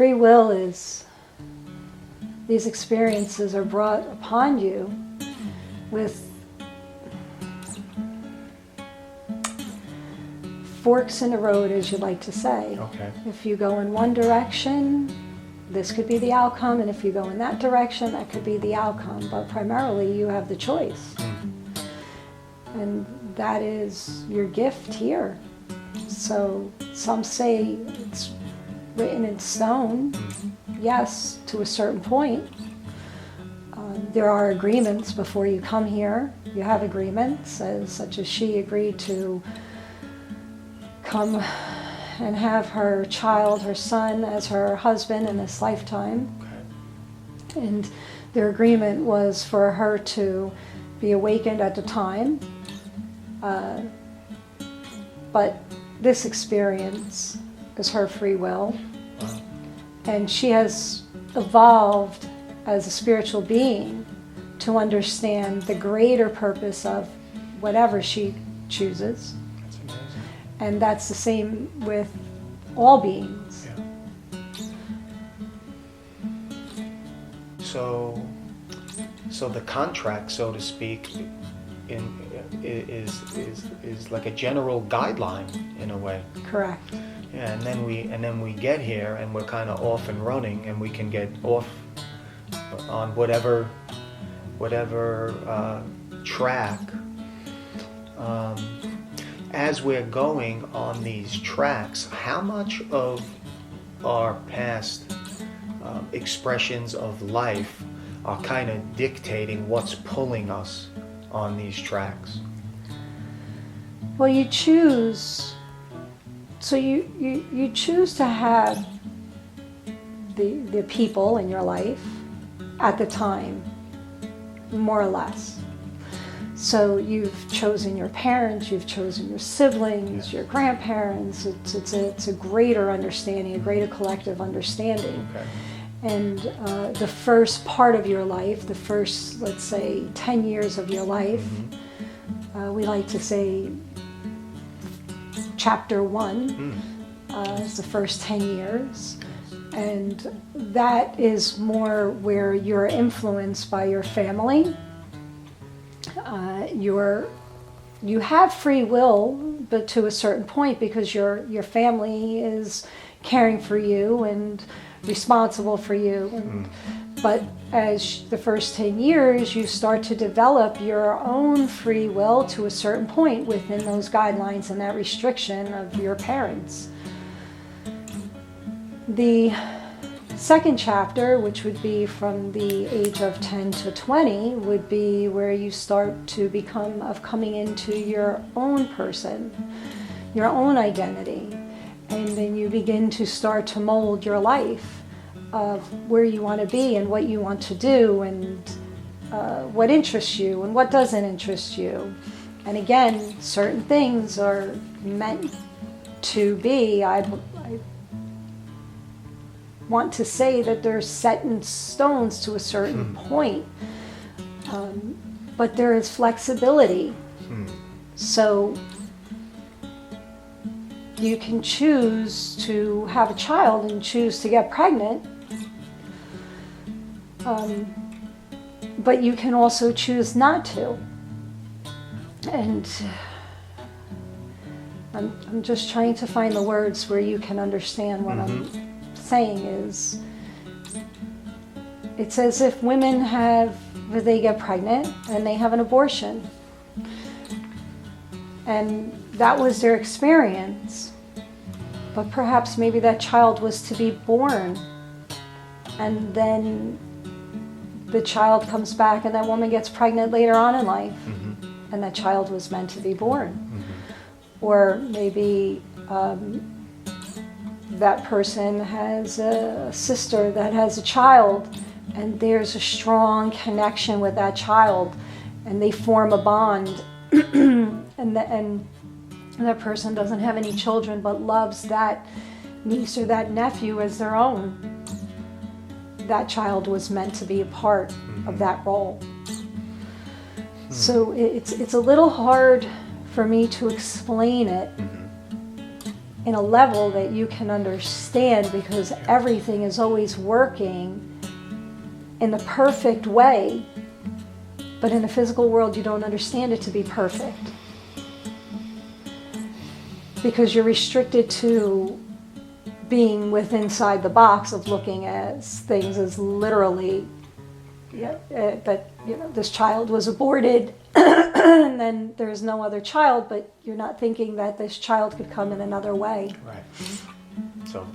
free will is, these experiences are brought upon you with forks in the road, as you like to say. Okay. If you go in one direction, this could be the outcome, and if you go in that direction, that could be the outcome. But primarily, you have the choice. And that is your gift here. So some say it's written in stone. Yes, to a certain point. There are agreements before you come here. You have agreements, such as she agreed to come and have her child, her son, as her husband in this lifetime. Okay. And their agreement was for her to be awakened at the time. But this experience is her free will. Wow. And she has evolved as a spiritual being to understand the greater purpose of whatever she chooses. That's amazing. And that's the same with all beings. Yeah. So the contract, so to speak, is like a general guideline in a way. Correct. Yeah, and then we get here and we're kind of off and running, and we can get off on whatever track. As we're going on these tracks, how much of our past expressions of life are kind of dictating what's pulling us on these tracks? Well, you choose. So you choose to have the people in your life at the time, more or less. So you've chosen your parents, you've chosen your siblings, your grandparents. It's a greater understanding, a greater collective understanding. Okay. And the first part of your life, the first, let's say, 10 years of your life, we like to say chapter 1 is the first 10 years. And that is more where you're influenced by your family. You have free will, but to a certain point, because your family is caring for you and responsible for you. But as the first 10 years, you start to develop your own free will to a certain point within those guidelines and that restriction of your parents. The second chapter, which would be from the age of 10 to 20, would be where you start to coming into your own person, your own identity. And then you begin to start to mold your life of where you want to be and what you want to do and what interests you and what doesn't interest you. And again, certain things are meant to be, I want to say that they're set in stones to a certain point. But there is flexibility. So you can choose to have a child and choose to get pregnant. But you can also choose not to. And I'm just trying to find the words where you can understand what I'm saying is, it's as if women they get pregnant and they have an abortion. And that was their experience. But perhaps maybe that child was to be born. And then the child comes back and that woman gets pregnant later on in life. And that child was meant to be born. Or maybe that person has a sister that has a child, and there's a strong connection with that child, and they form a bond, and that person doesn't have any children but loves that niece or that nephew as their own. That child was meant to be a part of that role. So it's a little hard for me to explain it in a level that you can understand, because everything is always working in the perfect way, but in the physical world you don't understand it to be perfect, because you're restricted to being inside the box of looking at things as literally, that this child was aborted and then there's no other child, but you're not thinking that this child could come in another way. Right. So if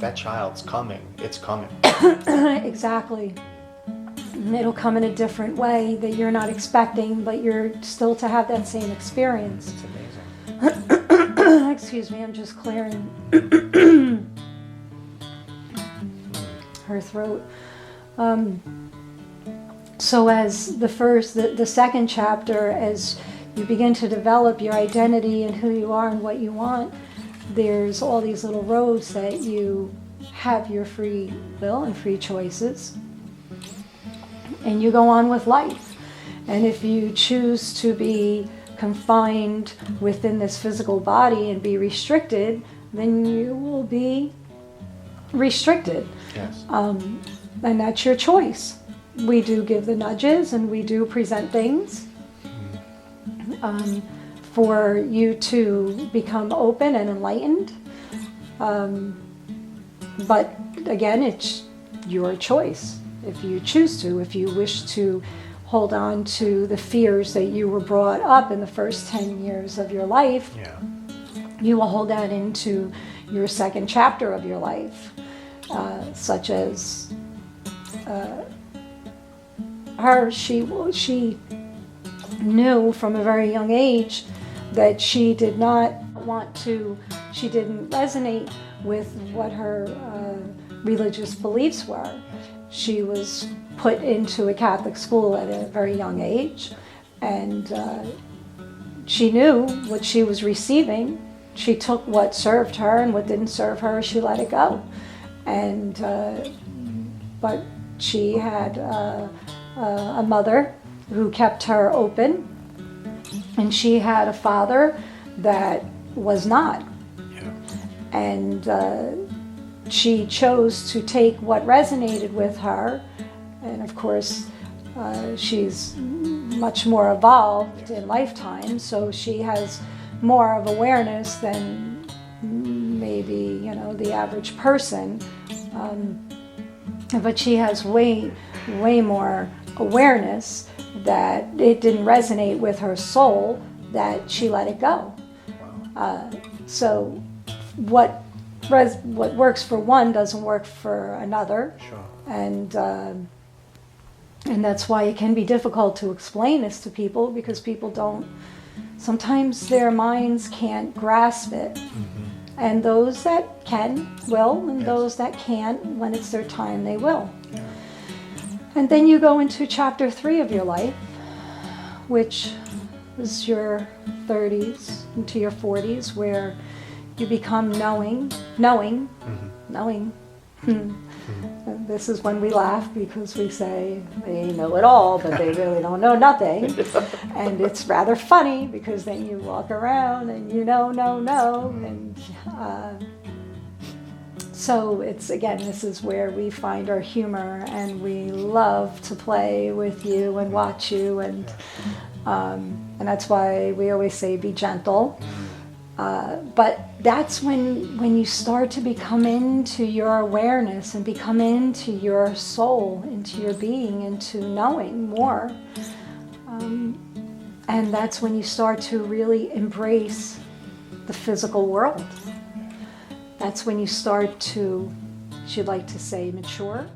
that child's coming, it's coming. Exactly. And it'll come in a different way that you're not expecting, but you're still to have that same experience. It's amazing. Excuse me, I'm just clearing her throat. So as the second chapter, as you begin to develop your identity and who you are and what you want, there's all these little roads that you have your free will and free choices, and you go on with life. And if you choose to be confined within this physical body and be restricted, then you will be restricted. Yes. And that's your choice. We do give the nudges and we do present things for you to become open and enlightened. But again, it's your choice. If you choose to, if you wish to hold on to the fears that you were brought up in the first 10 years of your life, you will hold that into your second chapter of your life, such as she knew from a very young age that she didn't resonate with what her religious beliefs were. She was put into a Catholic school at a very young age, and she knew what she was receiving. She took what served her, and what didn't serve her, she let it go. And but she had a mother who kept her open, and she had a father that was not. And she chose to take what resonated with her, and of course she's much more evolved in lifetime, so she has more of awareness than maybe the average person, but she has way more awareness that it didn't resonate with her soul, that she let it go. So what works for one doesn't work for another. Sure. And that's why it can be difficult to explain this to people, because people sometimes their minds can't grasp it. Mm-hmm. And those that can will, and those that can't, when it's their time, they will. Yeah. And then you go into chapter 3 of your life, which is your 30s into your 40s, where you become knowing. And this is when we laugh, because we say they know it all, but they really don't know nothing. And it's rather funny, because then you walk around and know. And so it's, again, this is where we find our humor, and we love to play with you and watch you, and that's why we always say be gentle. But that's when you start to become into your awareness and become into your soul, into your being, into knowing more. And that's when you start to really embrace the physical world. That's when you start to, as you'd like to say, mature.